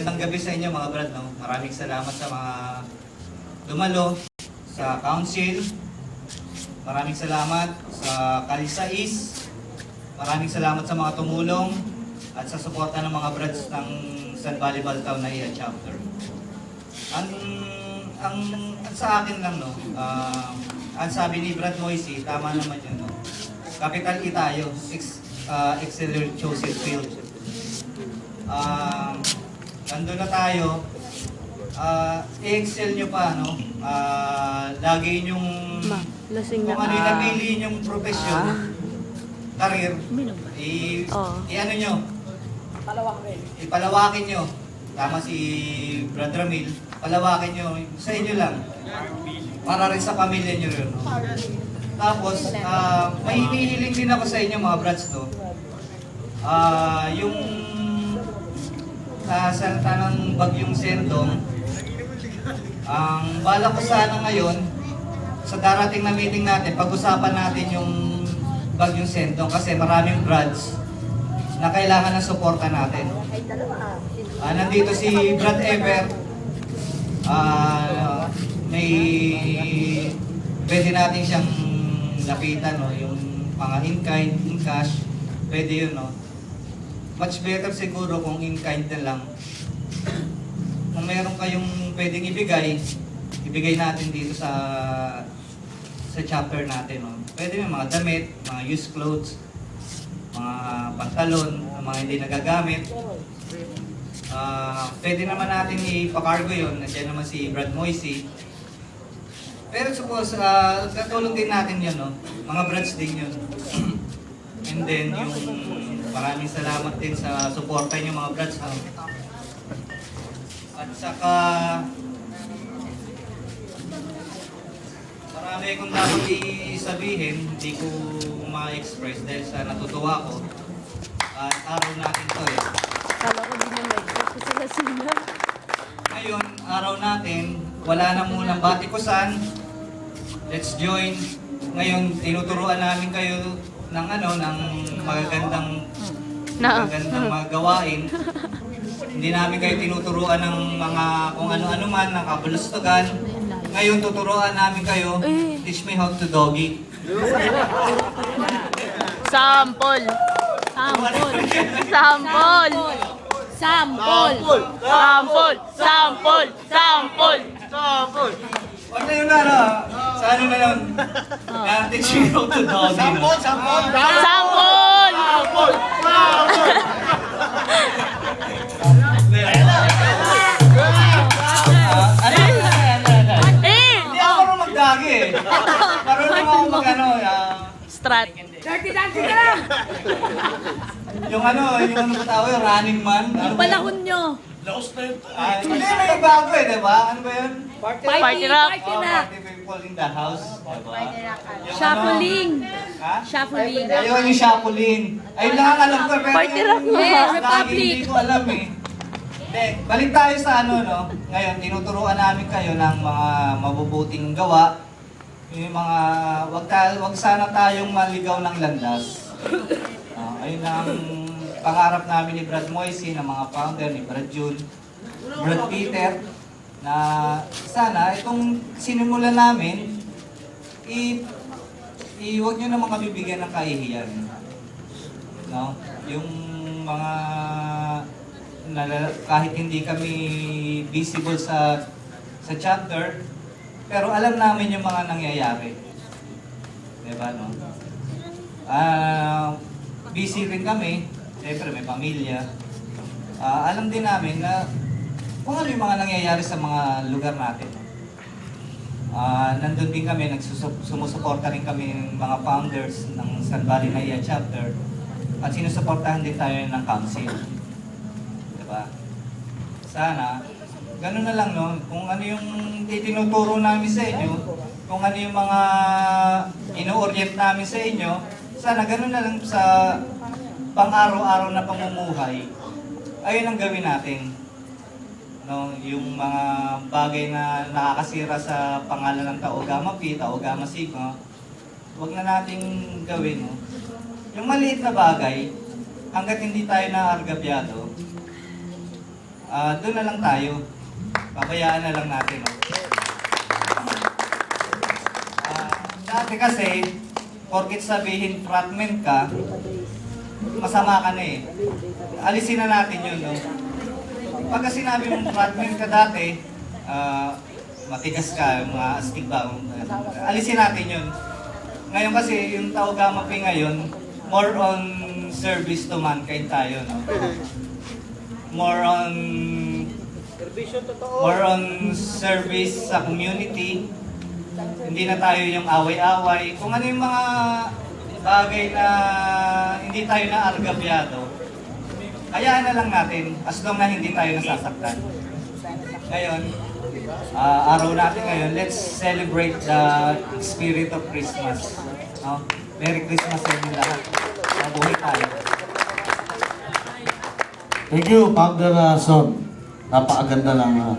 Magandang gabi sa inyo mga brad, no? Maraming salamat sa mga dumalo sa council. Maraming salamat sa Kalisais. Maraming salamat sa mga tumulong at sa suporta ng mga brads ng San Valley Baltaw na iya chapter. Ang sa akin lang, no, ang sabi ni Brad Moisey, tama naman yun, no? Capital E tayo, Excelsior Joseph Field. Nandun na tayo, i-excel nyo pa, no? Lagi yung kung ano yung napili yung profesyon, career, i-ano nyo, ipalawakin nyo. Tama si Brad Ramil, palawakin nyo, sa inyo lang, para rin sa pamilya nyo rin. No? Tapos, may hinihiling din ako sa inyo mga brads, no? Yung salita ng Bagyong Sentong, ang bala ko sana ngayon, sa darating na meeting natin, pag-usapan natin yung Bagyong Sentong kasi maraming brads na kailangan ng suporta natin. Nandito si Brad Ever, may pwede natin siyang lapitan, no? Yung mga in-kind, in-cash, pwede yun, no? Much better siguro kung in-kind na lang. Kung meron kayong pwedeng ibigay natin dito sa chapter natin, no? Pwede yung mga damit, mga used clothes, mga pantalon, mga hindi nagagamit. Pwede naman natin ipakargo yun. Nandiyan naman si Brad Moisey. Pero suppose, katulong din natin yun, no? Mga brads din yun. And then, yung maraming salamat din sa suporta niyo mga brads. At saka, marami kong dapat sabihin, hindi ko ma-express dahil sa natutuwa ko. At araw natin to eh. Kala ko din yung nag-express sa lasina. Ngayon, araw natin, wala na munang batikusan. Let's join. Ngayon, tinuturuan namin kayo ng ng magagandang mga gawain. Hindi namin kayo tinuturuan ng mga kung ano-ano man, ng kabulustugan. Ngayon, tuturuan namin kayo, teach me how to doggy. Sample! Sample! Sample! Sample! Sample! Sample! Sample! Sample! Wala yun na, sa ano na yun? Teach me how to doggy. Sample! Sample! Sample! Sample! Sample! Hindi ako marunong magdagi eh. Marunong ako Strat. Dirty ka lang! yung ba tawag yung running man. Yung palahon nyo. Laos na yun. Hindi, may bago eh, diba? Ano ba yun? Party rock. Party people in the house. Diba? Shuffling. Ha? Shuffling. Ayun yung shuffling. Ayun lang ang alam ko. Pero Party rock yung yes, lagi Republic. Hindi ko alam eh. Hindi, balik tayo sa no? Ngayon, tinuturuan namin kayo ng mga mabubuting gawa. Yung mga, wag sana tayong maligaw ng landas. Ayun ang pangarap namin ni Brad Moisey, ng mga founder ni Brad June, Brad Peter, na sana itong sinimulan namin, huwag nyo naman kami bigyan ng kahihiyan. No? Yung mga, kahit hindi kami visible sa chapter, pero alam namin yung mga nangyayari. Diba, no? Busy rin kami, siyempre may pamilya. Alam din namin na kung ano yung mga nangyayari sa mga lugar natin. Nandun din kami, sumusuporta rin kami ng mga founders ng San Valley Naya chapter at sinusuportahan din tayo ng council. Diba? Sana, ganun na lang, no? Kung ano yung tinuturo namin sa inyo, kung ano yung mga ino-orient namin sa inyo, sana ganun na lang sa pang-araw-araw na pamumuhay, ayun ang gawin natin. No, yung mga bagay na nakakasira sa pangalan ng Tao Gamma Pi, Tao Gamma Sigma, huwag na nating gawin. No? Yung maliit na bagay, hanggat hindi tayo naargabyado, doon na lang tayo. Pabayaan na lang natin. No? Dati kasi, porkit sabihin frontman ka, masama ka na eh. Alisin na natin yun. No? Pagka sinabi mong frontman ka dati, matigas ka, mga astig ba, alisin natin yun. Ngayon kasi, yung Tao Gamma Pi ngayon, more on service to mankind tayo. No? More on service sa community. Hindi na tayo yung away-away. Kung ano yung mga bagay na hindi tayo na argabyado, hayaan na lang natin as long na hindi tayo nasasaktan. Ngayon, araw natin ngayon, let's celebrate the spirit of Christmas. No? Merry Christmas sa inyo lahat. Mabuhay tayo. Thank you, Founder Son. Napakaganda ng